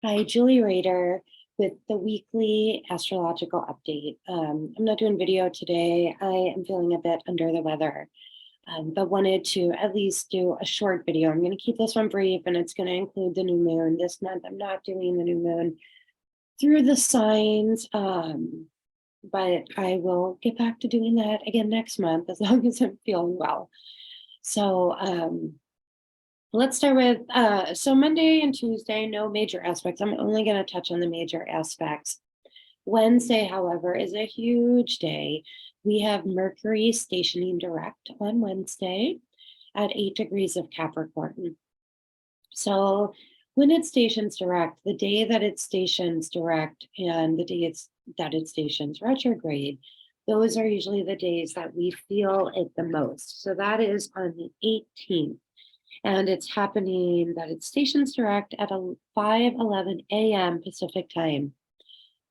Hi, Julie Rader with the weekly astrological update. I'm not doing video today. I am feeling a bit under the weather, but wanted to at least do a short video. I'm going to keep this one brief, and it's going to include the new moon. This month, I'm not doing the new moon through the signs, but I will get back to doing that again next month as long as I'm feeling well. So, let's start with, so Monday and Tuesday, no major aspects. I'm only going to touch on the major aspects. Wednesday, however, is a huge day. We have Mercury stationing direct on Wednesday at 8 degrees of Capricorn. So when it stations direct, the day that it stations direct and the day that it stations retrograde, those are usually the days that we feel it the most. So that is on the 18th. And it's happening that it stations direct at 5:11 a.m. Pacific time.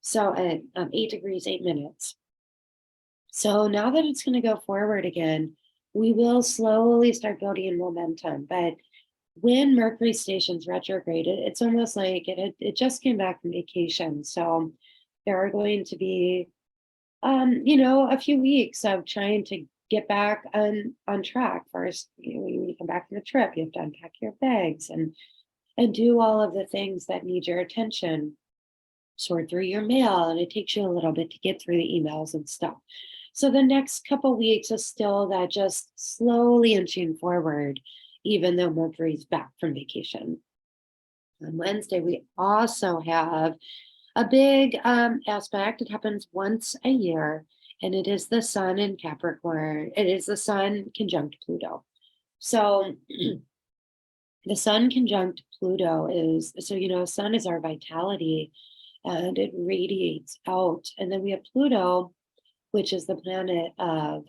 So at 8 degrees, 8 minutes. So now that it's going to go forward again, we will slowly start building momentum. But when Mercury stations retrograded, it's almost like it just came back from vacation. So there are going to be, a few weeks of trying to get back on track. First, when you come back from the trip, you have to unpack your bags and do all of the things that need your attention, sort through your mail, and it takes you a little bit to get through the emails and stuff. So the next couple weeks is still that just slowly inching forward, even though Mercury's back from vacation. On Wednesday, we also have a big aspect. It happens once a year, and it is the sun in Capricorn. It is the sun conjunct Pluto. So the sun conjunct Pluto is, so, sun is our vitality and it radiates out. And then we have Pluto, which is the planet of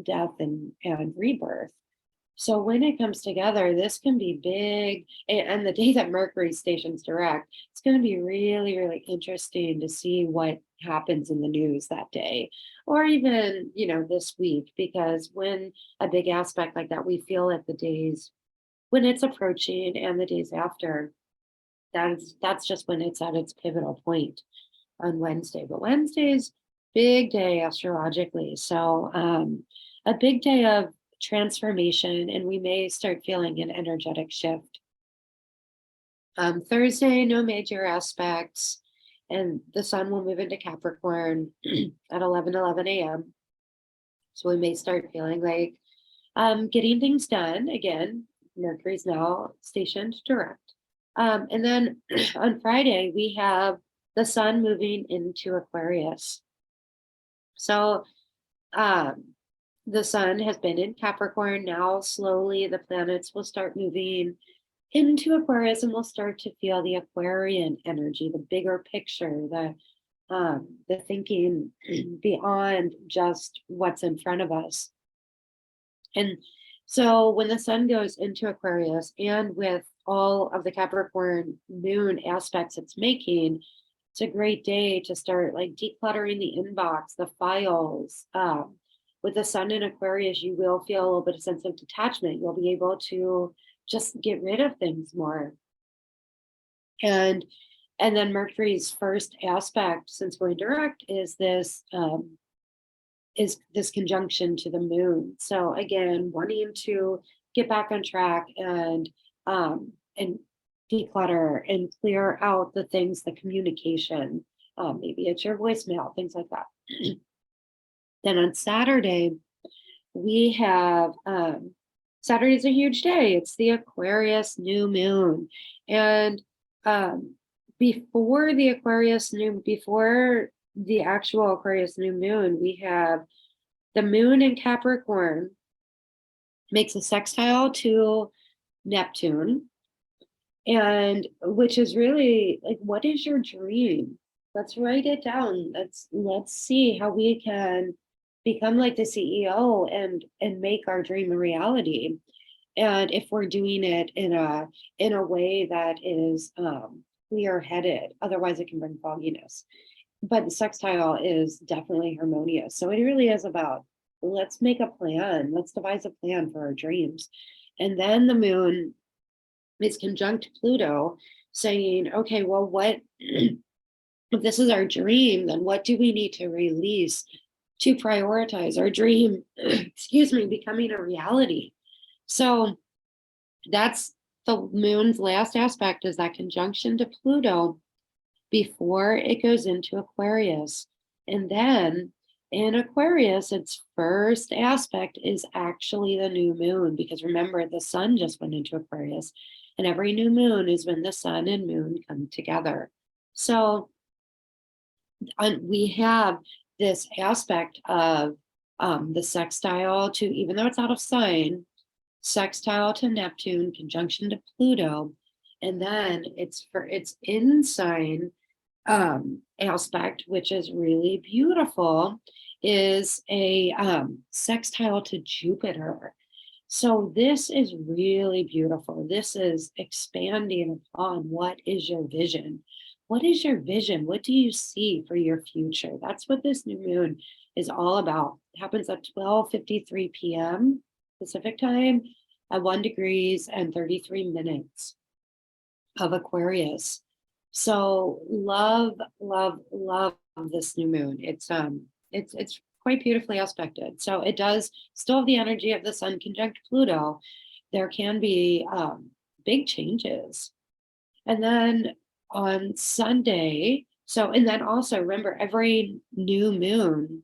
death and rebirth. So when it comes together, this can be big. And the day that Mercury stations direct, it's going to be really, really interesting to see what happens in the news that day, or even, this week, because when a big aspect like that, we feel it the days when it's approaching and the days after. That's just when it's at its pivotal point on Wednesday. But Wednesday's big day astrologically. So a big day of transformation, and we may start feeling an energetic shift. Thursday, no major aspects, and the sun will move into Capricorn at 11:11 a.m. So we may start feeling like getting things done again. Mercury's now stationed direct. And then on Friday, we have the sun moving into Aquarius. So the sun has been in Capricorn. Now slowly the planets will start moving into Aquarius, and we'll start to feel the Aquarian energy, the bigger picture, the thinking beyond just what's in front of us. And so when the sun goes into Aquarius, and with all of the Capricorn moon aspects it's making, it's a great day to start like decluttering the inbox, the files. With the sun in Aquarius, you will feel a little bit of sense of detachment. You'll be able to just get rid of things more. And then Mercury's first aspect, since we're direct, is this conjunction to the moon. So again, wanting to get back on track and declutter and clear out the things, the communication, maybe it's your voicemail, things like that. Then on Saturday, we have, Saturday's a huge day. It's the Aquarius New Moon. And before the actual Aquarius New Moon, we have the moon in Capricorn makes a sextile to Neptune, and which is really like, what is your dream? Let's write it down. Let's see how we can become like the CEO and make our dream a reality. And if we're doing it in a way that is clear-headed, otherwise it can bring fogginess. But the sextile is definitely harmonious. So it really is about, let's make a plan. Let's devise a plan for our dreams. And then the moon is conjunct Pluto. saying, okay, well, what if this is our dream, then what do we need to release to prioritize our dream, excuse me, becoming a reality? So that's the moon's last aspect, is that conjunction to Pluto before it goes into Aquarius. And then in Aquarius, its first aspect is actually the new moon, because remember, the sun just went into Aquarius, and every new moon is when the sun and moon come together. So we have this aspect of the sextile to, even though it's out of sign, sextile to Neptune, conjunction to Pluto, and then its in sign aspect, which is really beautiful, is a sextile to Jupiter. So this is really beautiful. This is expanding upon what is your vision. What is your vision? What do you see for your future? That's what this new moon is all about. It happens at 12:53 p.m. Pacific time at 1 degrees and 33 minutes of Aquarius. So love, love, love this new moon. It's quite beautifully aspected. So it does still have the energy of the sun conjunct Pluto. There can be big changes. And then on Sunday, so, and then also remember, every new moon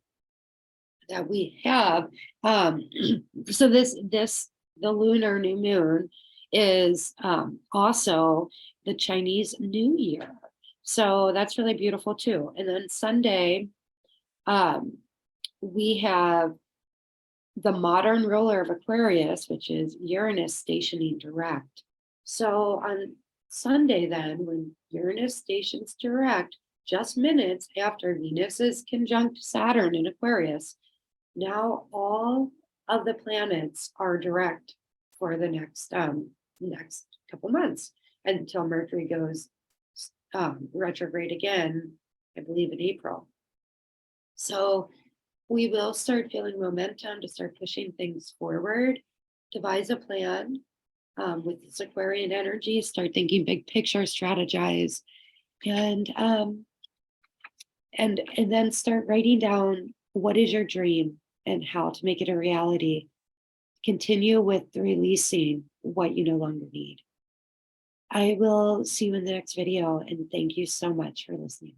that we have, so the lunar new moon is also the Chinese New Year. So that's really beautiful too. And then Sunday, we have the modern ruler of Aquarius, which is Uranus stationing direct. So on Sunday, then, when Uranus stations direct, just minutes after Venus is conjunct Saturn in Aquarius, now all of the planets are direct for the next couple months, until Mercury goes retrograde again, I believe in April. So we will start feeling momentum to start pushing things forward, devise a plan with this Aquarian energy, start thinking big picture, strategize, and then start writing down what is your dream and how to make it a reality. Continue with releasing what you no longer need. I will see you in the next video, and thank you so much for listening.